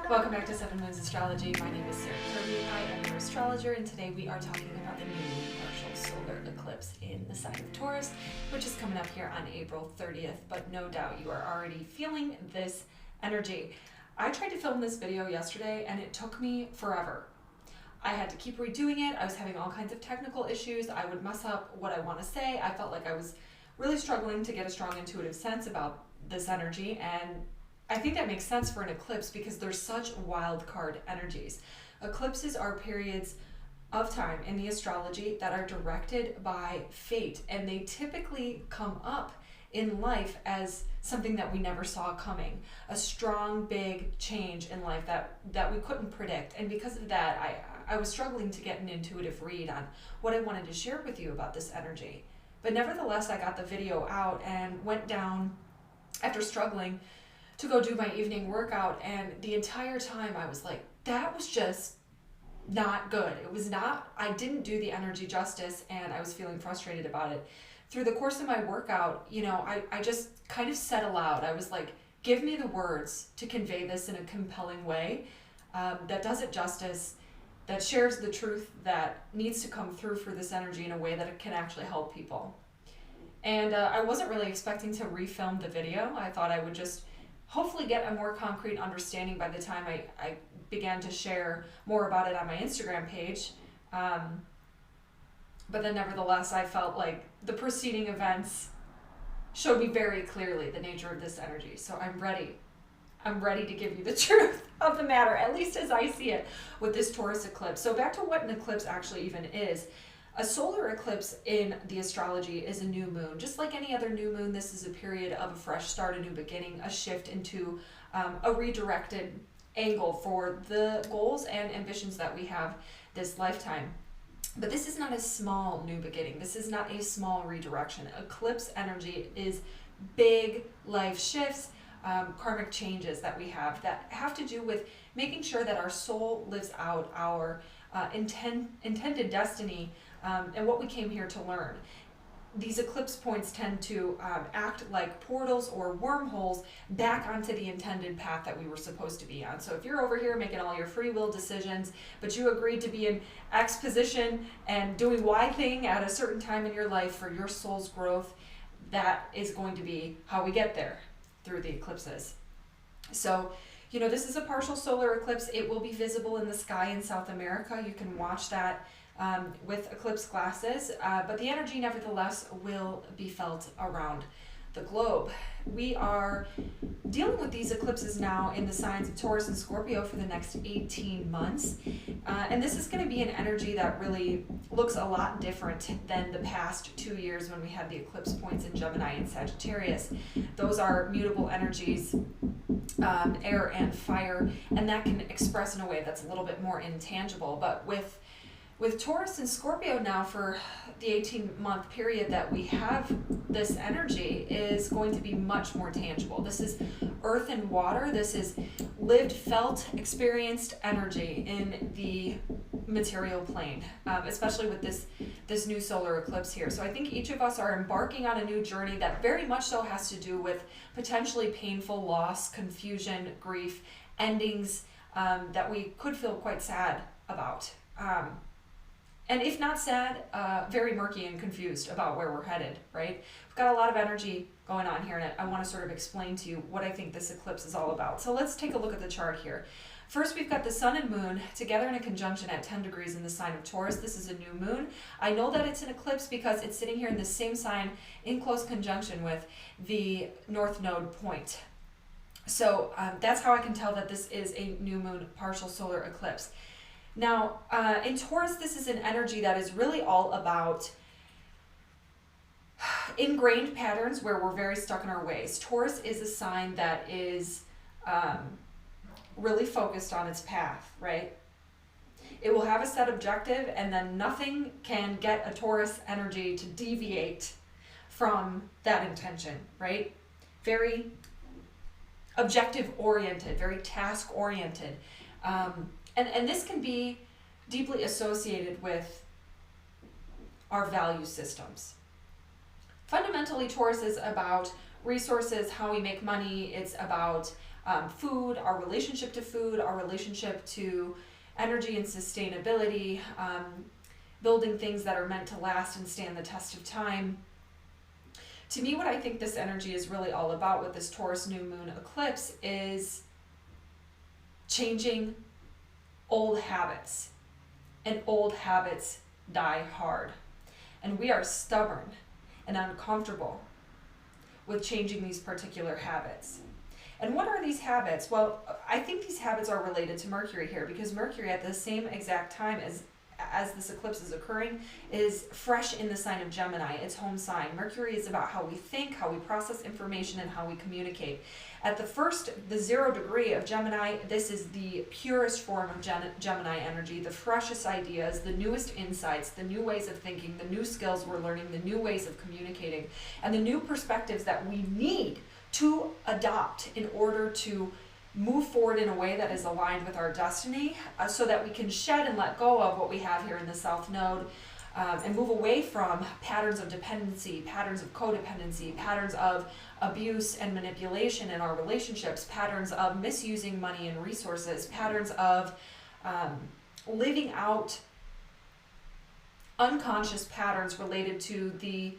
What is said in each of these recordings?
Welcome back to Seven Moons Astrology. My name is Sarah Kirby. I am your astrologer, and today we are talking about the new partial solar eclipse in the sign of Taurus, which is coming up here on April 30th, but no doubt you are already feeling this energy. I tried to film this video yesterday, and it took me forever. I had to keep redoing it. I was having all kinds of technical issues. I would mess up what I want to say. I felt like I was really struggling to get a strong intuitive sense about this energy, and I think that makes sense for an eclipse because there's such wild card energies. Eclipses are periods of time in the astrology that are directed by fate, and they typically come up in life as something that we never saw coming, a strong, big change in life that we couldn't predict. And because of that, I was struggling to get an intuitive read on what I wanted to share with you about this energy. But nevertheless, I got the video out and went down after struggling to go do my evening workout, and the entire time I was like, that was just not good. It was not, I didn't do the energy justice, and I was feeling frustrated about it. Through the course of my workout, I just kind of said aloud, I was like, give me the words to convey this in a compelling way that does it justice, that shares the truth that needs to come through for this energy in a way that it can actually help people. And I wasn't really expecting to refilm the video. I thought I would just hopefully get a more concrete understanding by the time I began to share more about it on my Instagram page. But then nevertheless, I felt like the preceding events showed me very clearly the nature of this energy. So I'm ready. I'm ready to give you the truth of the matter, at least as I see it with this Taurus eclipse. So back to what an eclipse actually even is. A solar eclipse in the astrology is a new moon. Just like any other new moon, this is a period of a fresh start, a new beginning, a shift into a redirected angle for the goals and ambitions that we have this lifetime. But this is not a small new beginning. This is not a small redirection. Eclipse energy is big life shifts, karmic changes that we have that have to do with making sure that our soul lives out our intended destiny and what we came here to learn. These eclipse points tend to act like portals or wormholes back onto the intended path that we were supposed to be on. So if you're over here making all your free will decisions, but you agreed to be in X position and doing Y thing at a certain time in your life for your soul's growth, that is going to be how we get there through the eclipses. So, this is a partial solar eclipse. It will be visible in the sky in South America. You can watch that with eclipse glasses, but the energy nevertheless will be felt around the globe. We are dealing with these eclipses now in the signs of Taurus and Scorpio for the next 18 months, and this is going to be an energy that really looks a lot different than the past 2 years when we had the eclipse points in Gemini and Sagittarius. Those are mutable energies, air and fire, and that can express in a way that's a little bit more intangible. But with Taurus and Scorpio now, for the 18-month period that we have this energy, is going to be much more tangible. This is earth and water. This is lived, felt, experienced energy in the material plane, especially with this new solar eclipse here. So I think each of us are embarking on a new journey that very much so has to do with potentially painful loss, confusion, grief, endings that we could feel quite sad about. And if not sad, very murky and confused about where we're headed, right? We've got a lot of energy going on here, and I want to sort of explain to you what I think this eclipse is all about. So let's take a look at the chart here. First, we've got the sun and moon together in a conjunction at 10 degrees in the sign of Taurus. This is a new moon. I know that it's an eclipse because it's sitting here in the same sign in close conjunction with the North Node point. So that's how I can tell that this is a new moon partial solar eclipse. Now, in Taurus, this is an energy that is really all about ingrained patterns where we're very stuck in our ways. Taurus is a sign that is really focused on its path, right? It will have a set objective, and then nothing can get a Taurus energy to deviate from that intention, right? Very objective-oriented, very task-oriented. And this can be deeply associated with our value systems. Fundamentally, Taurus is about resources, how we make money. It's about food, our relationship to food, our relationship to energy and sustainability, building things that are meant to last and stand the test of time. To me, what I think this energy is really all about with this Taurus new moon eclipse is changing old habits. And old habits die hard. And we are stubborn and uncomfortable with changing these particular habits. And what are these habits? Well, I think these habits are related to Mercury here, because Mercury at the same exact time as this eclipse is occurring is fresh in the sign of Gemini, its home sign. Mercury is about how we think, how we process information, and how we communicate. At the 0 degree of Gemini, this is the purest form of Gemini energy, the freshest ideas, the newest insights, the new ways of thinking, the new skills we're learning, the new ways of communicating, and the new perspectives that we need to adopt in order to move forward in a way that is aligned with our destiny, so that we can shed and let go of what we have here in the South Node, and move away from patterns of dependency, patterns of codependency, patterns of abuse and manipulation in our relationships, patterns of misusing money and resources, patterns of living out unconscious patterns related to the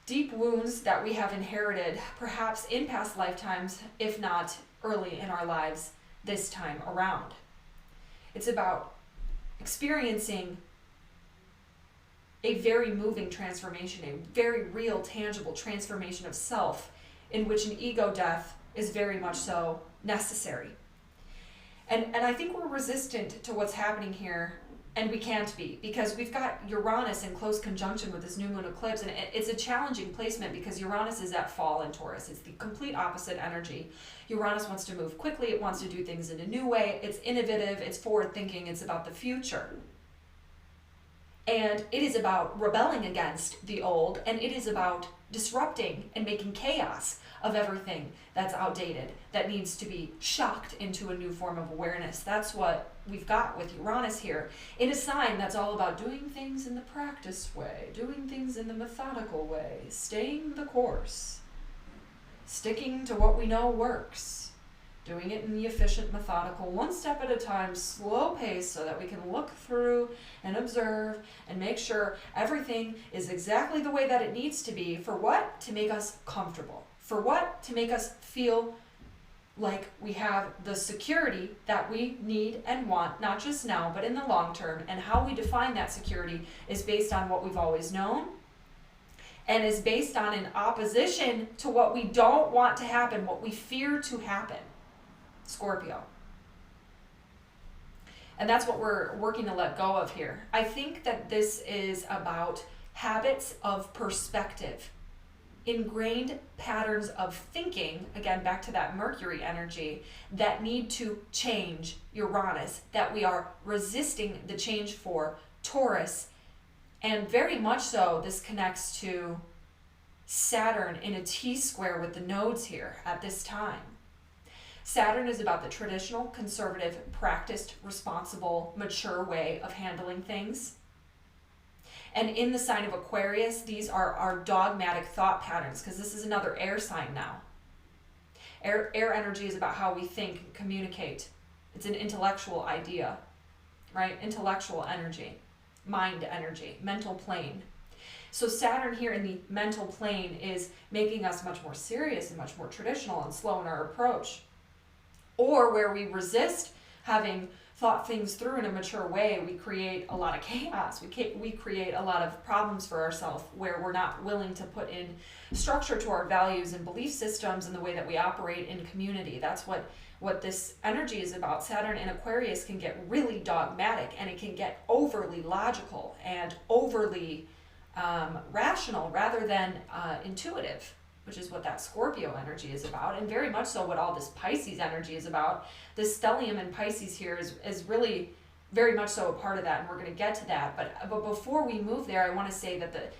deep wounds that we have inherited, perhaps in past lifetimes, if not early in our lives this time around. It's about experiencing a very moving transformation, a very real, tangible transformation of self, in which an ego death is very much so necessary. And I think we're resistant to what's happening here, and we can't be, because we've got Uranus in close conjunction with this new moon eclipse, and it's a challenging placement because Uranus is at fall in Taurus. It's the complete opposite energy. Uranus wants to move quickly, it wants to do things in a new way, it's innovative, it's forward thinking, it's about the future. And it is about rebelling against the old, and it is about disrupting and making chaos of everything that's outdated, that needs to be shocked into a new form of awareness. That's what we've got with Uranus here, in a sign that's all about doing things in the practiced way, doing things in the methodical way, staying the course, sticking to what we know works, doing it in the efficient, methodical, one step at a time, slow pace, so that we can look through and observe and make sure everything is exactly the way that it needs to be. For what? To make us comfortable. For what? To make us feel like we have the security that we need and want, not just now, but in the long term. And how we define that security is based on what we've always known, and is based on an opposition to what we don't want to happen, what we fear to happen. Scorpio. And that's what we're working to let go of here. I think that this is about habits of perspective, ingrained patterns of thinking, again, back to that Mercury energy, that need to change Uranus, that we are resisting the change for Taurus. And very much so, this connects to Saturn in a T-square with the nodes here at this time. Saturn is about the traditional, conservative, practiced, responsible, mature way of handling things. And in the sign of Aquarius, these are our dogmatic thought patterns, because this is another air sign now. Air energy is about how we think and communicate. It's an intellectual idea, right? Intellectual energy, mind energy, mental plane. So Saturn here in the mental plane is making us much more serious and much more traditional and slow in our approach. Or where we resist having thought things through in a mature way, we create a lot of chaos. We create a lot of problems for ourselves, where we're not willing to put in structure to our values and belief systems and the way that we operate in community. That's what this energy is about. Saturn in Aquarius can get really dogmatic, and it can get overly logical and overly rational rather than intuitive, which is what that Scorpio energy is about, and very much so what all this Pisces energy is about. This stellium in Pisces here is really very much so a part of that, and we're going to get to that. But before we move there, I want to say that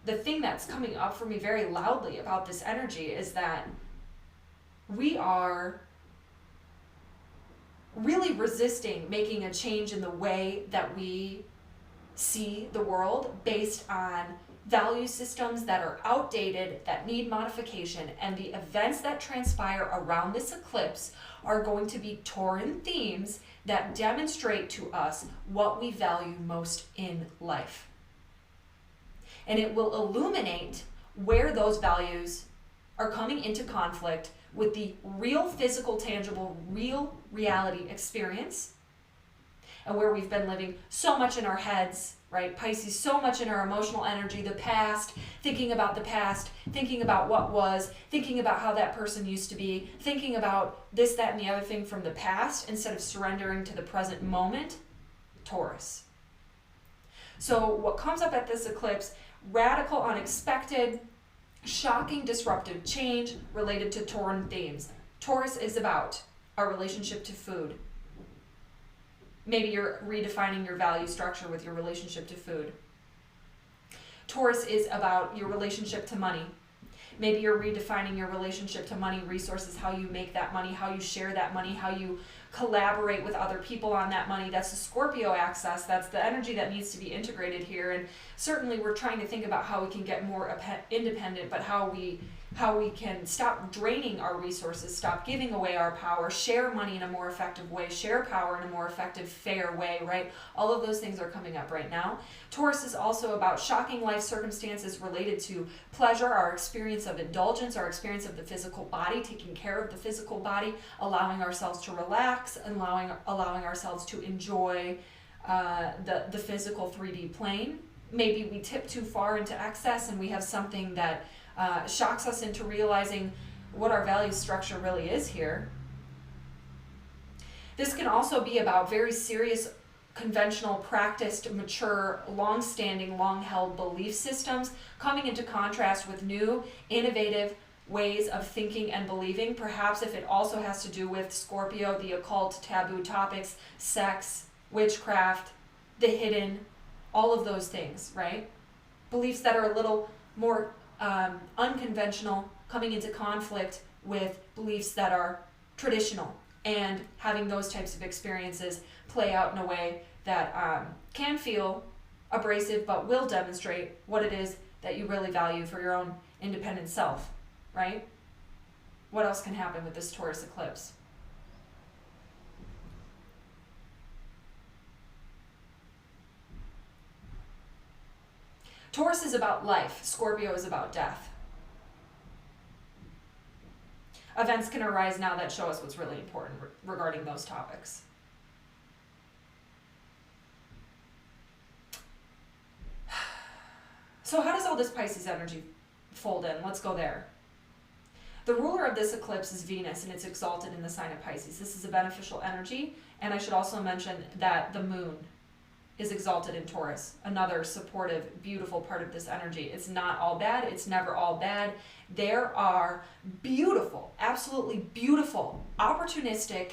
the thing that's coming up for me very loudly about this energy is that we are really resisting making a change in the way that we see the world based on value systems that are outdated, that need modification, and the events that transpire around this eclipse are going to be Tauran themes that demonstrate to us what we value most in life. And it will illuminate where those values are coming into conflict with the real physical, tangible, real reality experience, and where we've been living so much in our heads, right? Pisces, so much in our emotional energy, the past, thinking about the past, thinking about what was, thinking about how that person used to be, thinking about this, that, and the other thing from the past instead of surrendering to the present moment. Taurus. So what comes up at this eclipse, radical, unexpected, shocking, disruptive change related to Tauran themes. Taurus is about our relationship to food. Maybe you're redefining your value structure with your relationship to food. Taurus is about your relationship to money. Maybe you're redefining your relationship to money, resources, how you make that money, how you share that money, how you collaborate with other people on that money. That's the Scorpio axis. That's the energy that needs to be integrated here. And certainly we're trying to think about how we can get more independent, but how we can stop draining our resources, stop giving away our power, share money in a more effective way, share power in a more effective, fair way, right? All of those things are coming up right now. Taurus is also about shocking life circumstances related to pleasure, our experience of indulgence, our experience of the physical body, taking care of the physical body, allowing ourselves to relax, and allowing ourselves to enjoy the physical 3D plane. Maybe we tip too far into excess and we have something that shocks us into realizing what our value structure really is here. This can also be about very serious, conventional, practiced, mature, long-standing, long-held belief systems coming into contrast with new, innovative ways of thinking and believing. Perhaps if it also has to do with Scorpio, the occult, taboo topics, sex, witchcraft, the hidden, all of those things, right? Beliefs that are a little more unconventional, coming into conflict with beliefs that are traditional, and having those types of experiences play out in a way that can feel abrasive but will demonstrate what it is that you really value for your own independent self, right? What else can happen with this Taurus eclipse? Taurus is about life. Scorpio is about death. Events can arise now that show us what's really important regarding those topics. So how does all this Pisces energy fold in? Let's go there. The ruler of this eclipse is Venus, and it's exalted in the sign of Pisces. This is a beneficial energy, and I should also mention that the moon is exalted in Taurus, another supportive, beautiful part of this energy. It's not all bad. It's never all bad. There are beautiful, absolutely beautiful, opportunistic,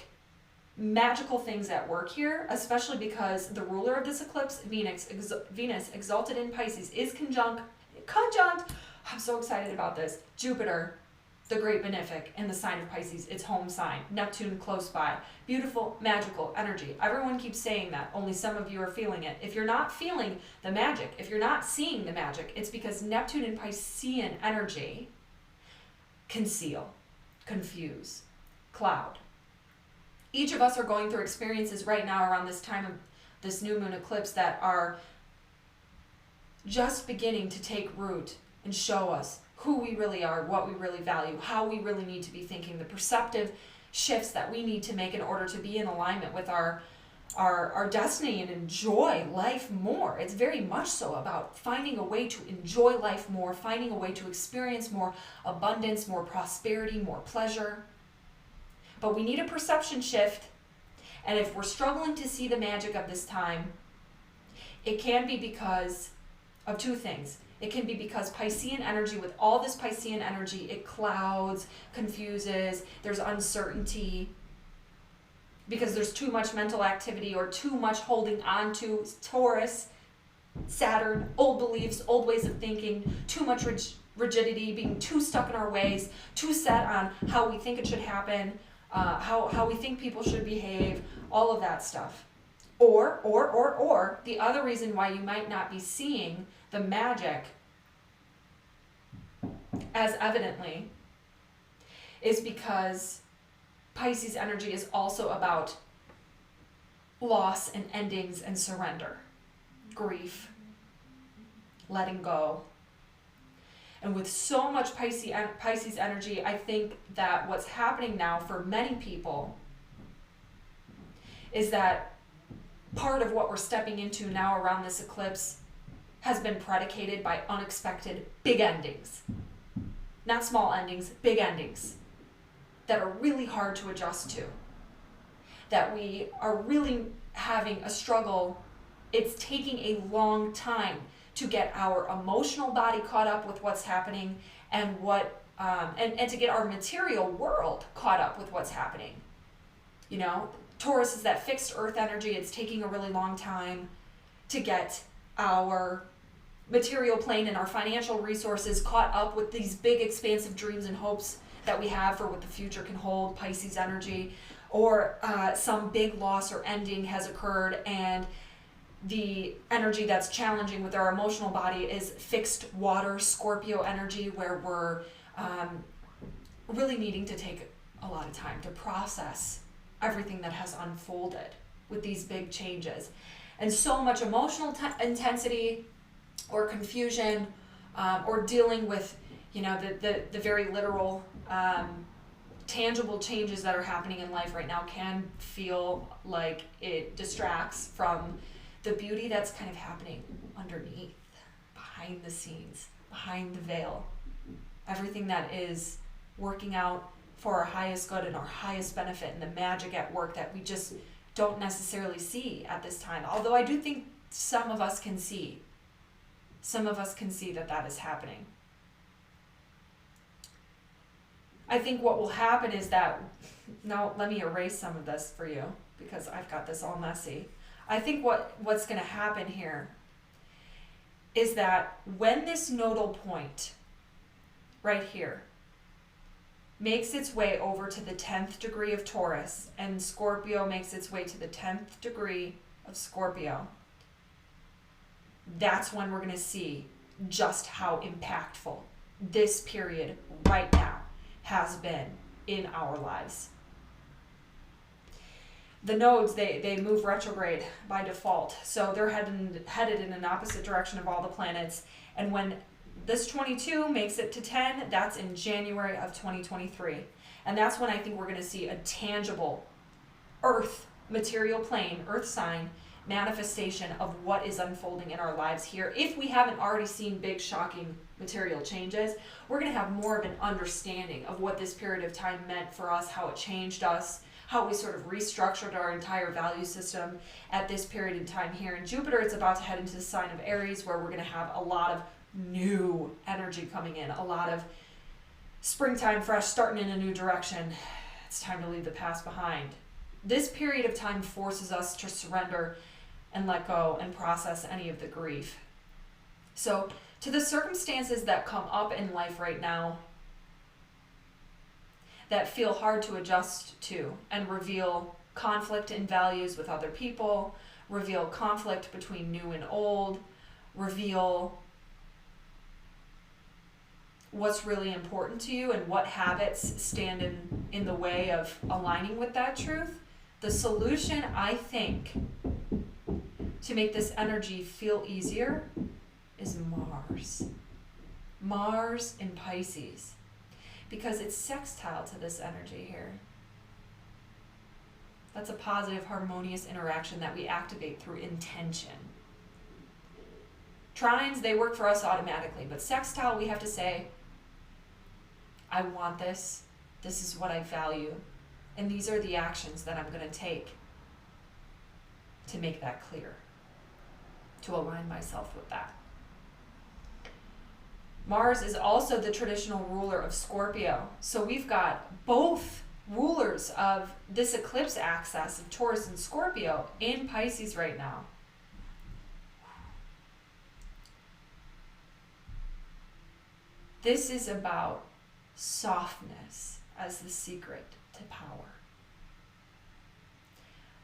magical things at work here, especially because the ruler of this eclipse, Venus exalted in Pisces, is conjunct, I'm so excited about this, Jupiter, the great benefic, in the sign of Pisces, its home sign, Neptune close by. Beautiful, magical energy. Everyone keeps saying that, only some of you are feeling it. If you're not feeling the magic, if you're not seeing the magic, it's because Neptune and Piscean energy conceal, confuse, cloud. Each of us are going through experiences right now around this time of this new moon eclipse that are just beginning to take root and show us who we really are, what we really value, how we really need to be thinking, the perceptive shifts that we need to make in order to be in alignment with our destiny and enjoy life more. It's very much so about finding a way to enjoy life more, finding a way to experience more abundance, more prosperity, more pleasure. But we need a perception shift, and if we're struggling to see the magic of this time, it can be because of two things. It can be because Piscean energy, with all this Piscean energy, it clouds, confuses, there's uncertainty, because there's too much mental activity or too much holding on to Taurus, Saturn, old beliefs, old ways of thinking, too much rigidity, being too stuck in our ways, too set on how we think it should happen, how we think people should behave, all of that stuff. Or, the other reason why you might not be seeing the magic as evidently, is because Pisces energy is also about loss and endings and surrender, grief, letting go. And with so much Pisces energy, I think that what's happening now for many people is that part of what we're stepping into now around this eclipse has been predicated by unexpected big endings. Not small endings, big endings that are really hard to adjust to. That we are really having a struggle. It's taking a long time to get our emotional body caught up with what's happening and and to get our material world caught up with what's happening. You know, Taurus is that fixed earth energy. It's taking a really long time to get our material plane and our financial resources caught up with these big expansive dreams and hopes that we have for what the future can hold, Pisces energy, or some big loss or ending has occurred, and the energy that's challenging with our emotional body is fixed water, Scorpio energy, where we're really needing to take a lot of time to process everything that has unfolded with these big changes. And so much emotional intensity or confusion or dealing with, you know, the very literal tangible changes that are happening in life right now can feel like it distracts from the beauty that's kind of happening underneath, behind the scenes, behind the veil. Everything that is working out for our highest good and our highest benefit, and the magic at work that we just don't necessarily see at this time. Although I do think some of us can see. Some of us can see that that is happening. I think what will happen is that, now let me erase some of this for you because I've got this all messy. I think what's going to happen here is that when this nodal point right here makes its way over to the 10th degree of Taurus and Scorpio makes its way to the 10th degree of Scorpio, that's when we're going to see just how impactful this period right now has been in our lives. The nodes, they move retrograde by default, so they're headed in an opposite direction of all the planets. And when this 22 makes it to 10, that's in January of 2023. And that's when I think we're going to see a tangible earth material plane, earth sign manifestation of what is unfolding in our lives here. If we haven't already seen big, shocking material changes, we're going to have more of an understanding of what this period of time meant for us, how it changed us, how we sort of restructured our entire value system at this period in time here. In Jupiter, it's about to head into the sign of Aries, where we're going to have a lot of new energy coming in, a lot of springtime fresh, starting in a new direction. It's time to leave the past behind. This period of time forces us to surrender and let go and process any of the grief. So to the circumstances that come up in life right now that feel hard to adjust to and reveal conflict in values with other people, reveal conflict between new and old, reveal what's really important to you and what habits stand in the way of aligning with that truth. The solution, I think, to make this energy feel easier is Mars. Mars in Pisces. Because it's sextile to this energy here. That's a positive, harmonious interaction that we activate through intention. Trines, they work for us automatically, but sextile, we have to say, I want this, this is what I value, and these are the actions that I'm going to take to make that clear, to align myself with that. Mars is also the traditional ruler of Scorpio. So we've got both rulers of this eclipse axis of Taurus and Scorpio in Pisces right now. This is about softness as the secret to power.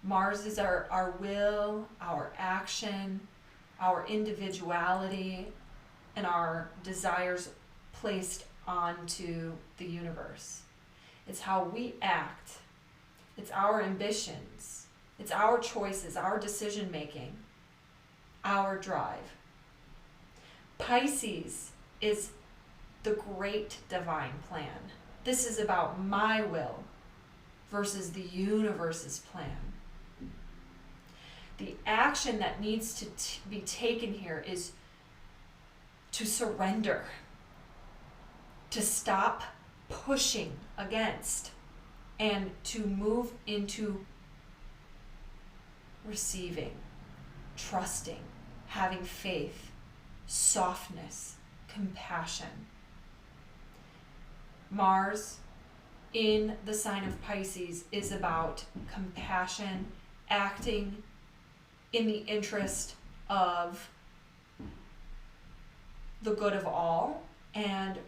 Mars is our will, our action, our individuality, and our desires placed onto the universe. It's how we act. It's our ambitions. It's our choices, our decision making, our drive. Pisces is the great divine plan. This is about my will versus the universe's plan. The action that needs to be taken here is to surrender, to stop pushing against, and to move into receiving, trusting, having faith, softness, compassion. Mars in the sign of Pisces is about compassion, acting in the interest of the good of all, and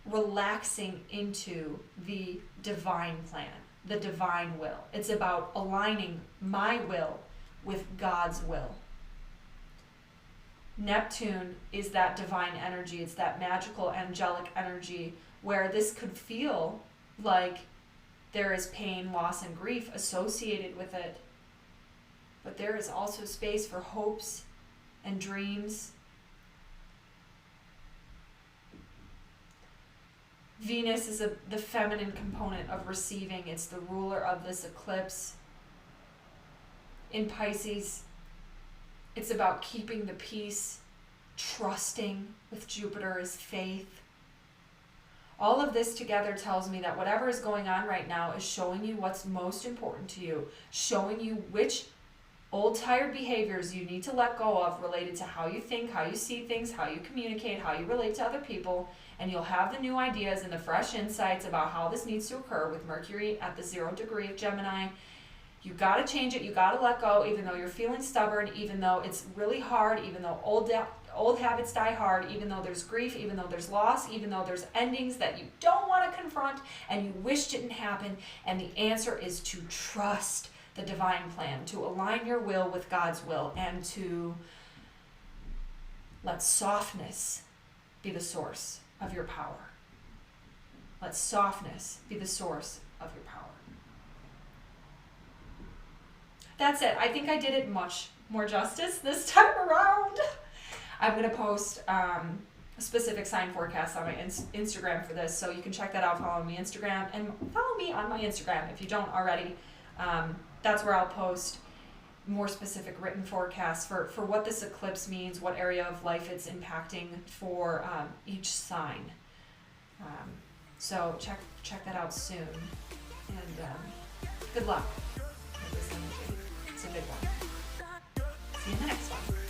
relaxing into the divine plan, the divine will. It's about aligning my will with God's will. Neptune is that divine energy. It's that magical, angelic energy where this could feel like there is pain, loss, and grief associated with it. But there is also space for hopes and dreams. Venus is the feminine component of receiving. It's the ruler of this eclipse. In Pisces, it's about keeping the peace, trusting with Jupiter is faith. All of this together tells me that whatever is going on right now is showing you what's most important to you, showing you which old tired behaviors you need to let go of related to how you think, how you see things, how you communicate, how you relate to other people, and you'll have the new ideas and the fresh insights about how this needs to occur with Mercury at the 0 degree of Gemini. You got to change it, you got to let go, even though you're feeling stubborn, even though it's really hard, even though old habits die hard, even though there's grief, even though there's loss, even though there's endings that you don't want to confront and you wish didn't happen. And the answer is to trust the divine plan, to align your will with God's will, and to let softness be the source of your power. Let softness be the source of your power. That's it. I think I did it much more justice this time around. I'm going to post a specific sign forecast on my Instagram for this, so you can check that out. Follow me Instagram, and follow me on my Instagram if you don't already. That's where I'll post more specific written forecasts for what this eclipse means, what area of life it's impacting for each sign. So check that out soon, and good luck with this energy. It's a good one. See you in the next one.